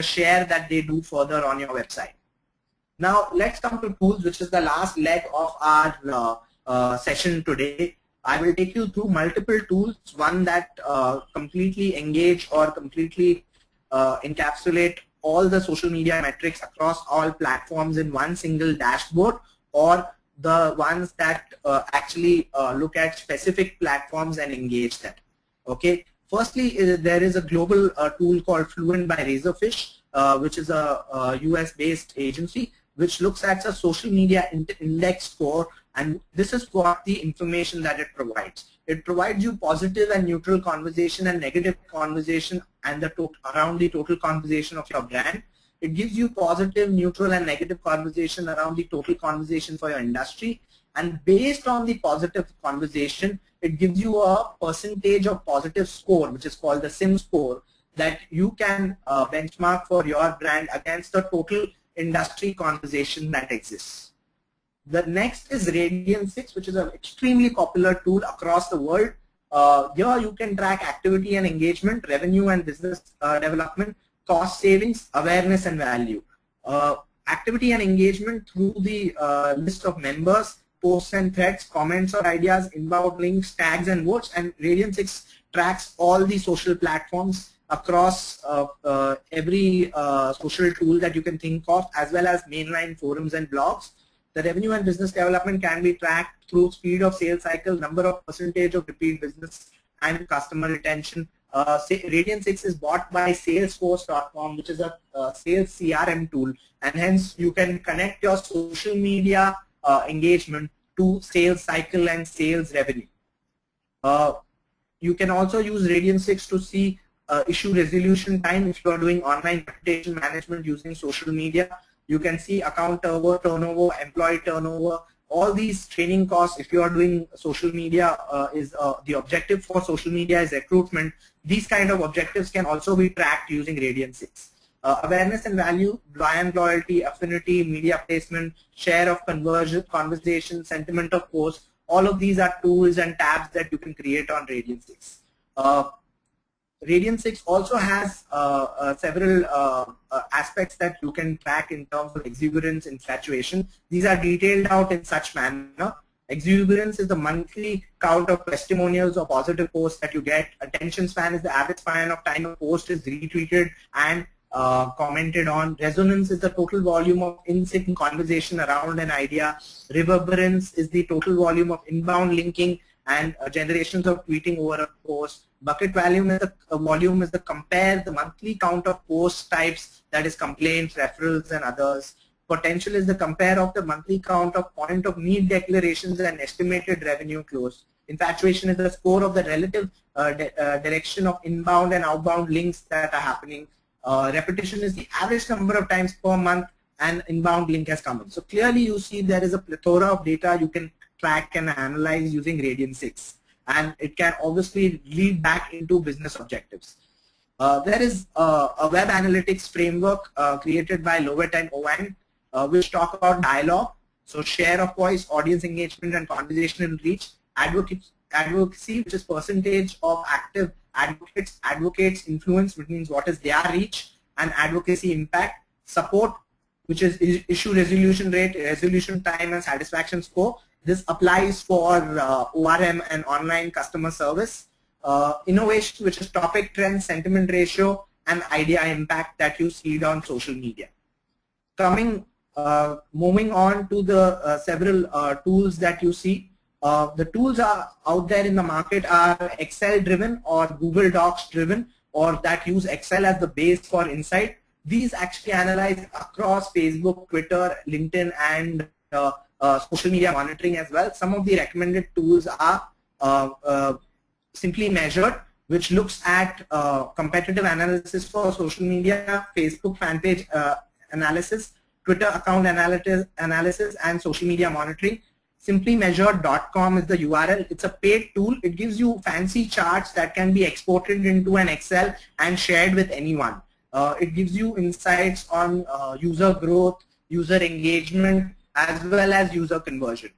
share that they do further on your website. Now let's come to tools, which is the last leg of our session today. I will take you through multiple tools, one that completely engage or completely encapsulate all the social media metrics across all platforms in one single dashboard, or the ones that actually look at specific platforms and engage them. Okay. Firstly, there is a global tool called Fluent by Razorfish, which is a US-based agency which looks at a social media index score, and this is what the information that it provides. It provides you positive and neutral conversation and negative conversation and around the total conversation of your brand. It gives you positive, neutral, and negative conversation around the total conversation for your industry. And based on the positive conversation, it gives you a percentage of positive score, which is called the SIM score, that you can benchmark for your brand against the total industry conversation that exists. The next is Radian6, which is an extremely popular tool across the world. Here you can track activity and engagement, revenue and business development, cost savings, awareness and value. Activity and engagement through the list of members, posts and threads, comments or ideas, inbound links, tags and votes, and Radian6 tracks all the social platforms across every social tool that you can think of, as well as mainline forums and blogs. The revenue and business development can be tracked through speed of sales cycle, number of percentage of repeat business, and customer retention. Radian6 is bought by Salesforce.com, which is a sales CRM tool, and hence you can connect your social media engagement to sales cycle and sales revenue. You can also use Radian6 to see issue resolution time if you are doing online reputation management using social media. You can see account turnover, employee turnover, all these training costs. If you are doing social media, the objective for social media is recruitment. These kind of objectives can also be tracked using Radian6. Awareness and value, brand loyalty, affinity, media placement, share of conversation, sentiment of post. All of these are tools and tabs that you can create on Radian6. Radian6 also has several aspects that you can track in terms of exuberance, infatuation. These are detailed out in such manner. Exuberance is the monthly count of testimonials or positive posts that you get. Attention span is the average span of time a post is retweeted and commented on. Resonance is the total volume of in-sync conversation around an idea. Reverberance is the total volume of inbound linking and generations of tweeting over a post. Bucket volume is the monthly count of post types, that is complaints, referrals, and others. Potential is the compare of the monthly count of point of need declarations and estimated revenue close. Infatuation is the score of the relative direction of inbound and outbound links that are happening. Repetition is the average number of times per month an inbound link has come in. So clearly you see there is a plethora of data you can track and analyze using Radian6, and it can obviously lead back into business objectives. There is a web analytics framework created by Lovett and Owen, which talk about dialogue, so share of voice, audience engagement, and conversational reach. Advocacy, which is percentage of active advocates influence, which means what is their reach, and advocacy impact. Support, which is issue resolution rate, resolution time, and satisfaction score. This applies for ORM and online customer service. Innovation, which is topic trend, sentiment ratio, and idea impact that you see on social media. Moving on to the several tools that you see. The tools are out there in the market are Excel driven or Google Docs driven, or that use Excel as the base for insight. These actually analyze across Facebook, Twitter, LinkedIn, and social media monitoring as well. Some of the recommended tools are Simply Measured, which looks at competitive analysis for social media, Facebook fan page analysis, Twitter account analysis, and social media monitoring. Simplymeasured.com is the URL. It's a paid tool. It gives you fancy charts that can be exported into an Excel and shared with anyone. It gives you insights on user growth, user engagement, as well as user conversion.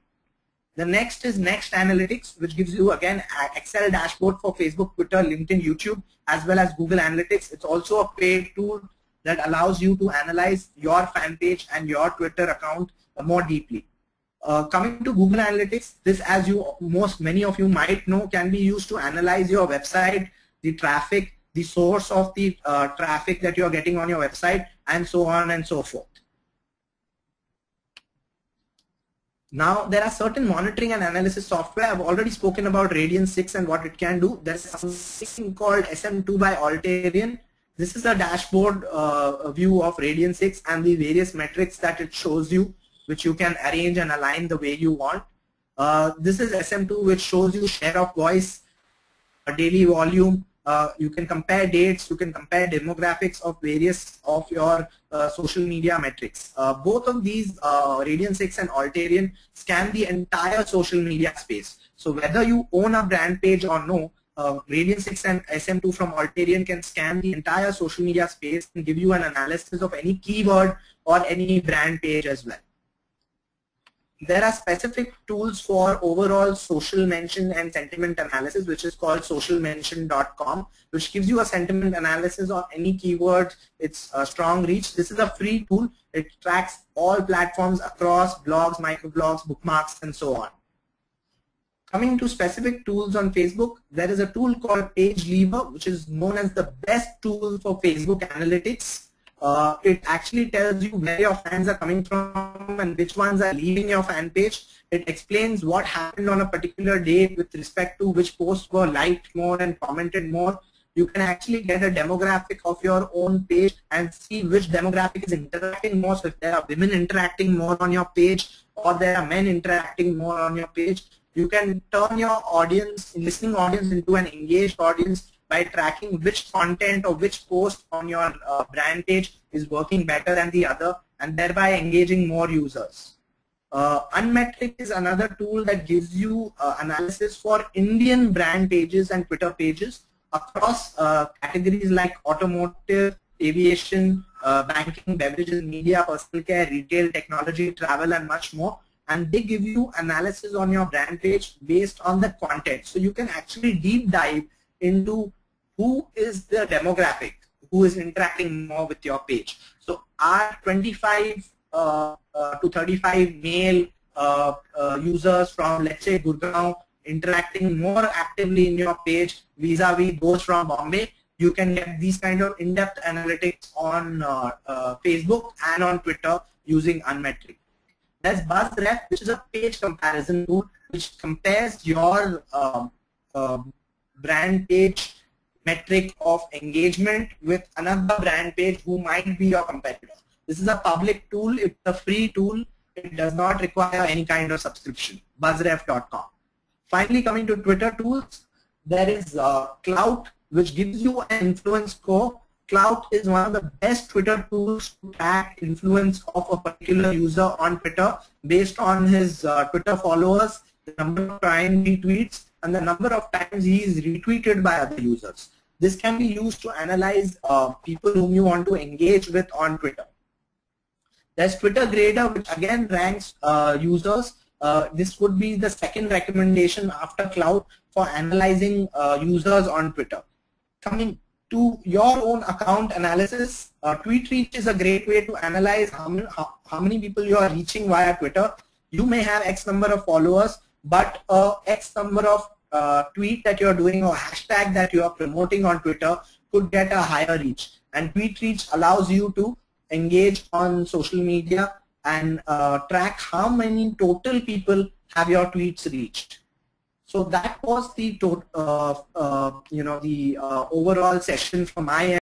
The next is Next Analytics, which gives you again Excel dashboard for Facebook, Twitter, LinkedIn, YouTube, as well as Google Analytics. It's also a paid tool. that allows you to analyze your fan page and your Twitter account more deeply. Coming to Google Analytics, this, as many of you might know, can be used to analyze your website, the traffic, the source of the traffic that you're getting on your website, and so on and so forth. Now, there are certain monitoring and analysis software. I've already spoken about Radiance 6 and what it can do. There's something called SM2 by Altarian. This is a dashboard view of Radiance 6 and the various metrics that it shows you, which you can arrange and align the way you want. This is SM2, which shows you share of voice, daily volume. You can compare dates, you can compare demographics of various of your social media metrics. Both of these, Radiance 6 and Altarian, scan the entire social media space. So whether you own a brand page or no, Radiance 6 and SM2 from Altarian can scan the entire social media space and give you an analysis of any keyword or any brand page as well. There are specific tools for overall social mention and sentiment analysis, which is called socialmention.com, which gives you a sentiment analysis on any keyword, its strong reach. This is a free tool. It tracks all platforms across blogs, microblogs, bookmarks, and so on. Coming to specific tools on Facebook, there is a tool called PageLever, which is known as the best tool for Facebook analytics. It actually tells you where your fans are coming from and which ones are leaving your fan page. It explains what happened on a particular day with respect to which posts were liked more and commented more. You can actually get a demographic of your own page and see which demographic is interacting more. So if there are women interacting more on your page or there are men interacting more on your page, you can turn your audience, listening audience, into an engaged audience by tracking which content or which post on your brand page is working better than the other, and thereby engaging more users. Unmetric is another tool that gives you analysis for Indian brand pages and Twitter pages across categories like automotive, aviation, banking, beverages, media, personal care, retail, technology, travel, and much more. And they give you analysis on your brand page based on the content. So you can actually deep dive into who is the demographic, who is interacting more with your page. So are 25 to 35 male users from, let's say, Gurgaon interacting more actively in your page vis-a-vis those from Bombay? You can get these kind of in-depth analytics on Facebook and on Twitter using Unmetric. There's BuzzRef, which is a page comparison tool which compares your brand page metric of engagement with another brand page who might be your competitor. This is a public tool. It's a free tool. It does not require any kind of subscription. BuzzRef.com. Finally, coming to Twitter tools, there is Clout, which gives you an influence score. Clout is one of the best Twitter tools to track influence of a particular user on Twitter based on his Twitter followers, the number of times he tweets, and the number of times he is retweeted by other users. This can be used to analyze people whom you want to engage with on Twitter. There's Twitter Grader, which again ranks users. This would be the second recommendation after Clout for analyzing users on Twitter. Coming to your own account analysis, Tweet Reach is a great way to analyze how many people you are reaching via Twitter. You may have X number of followers, but X number of tweet that you are doing or hashtag that you are promoting on Twitter could get a higher reach. And Tweet Reach allows you to engage on social media and track how many total people have your tweets reached. So that was the overall session from my end.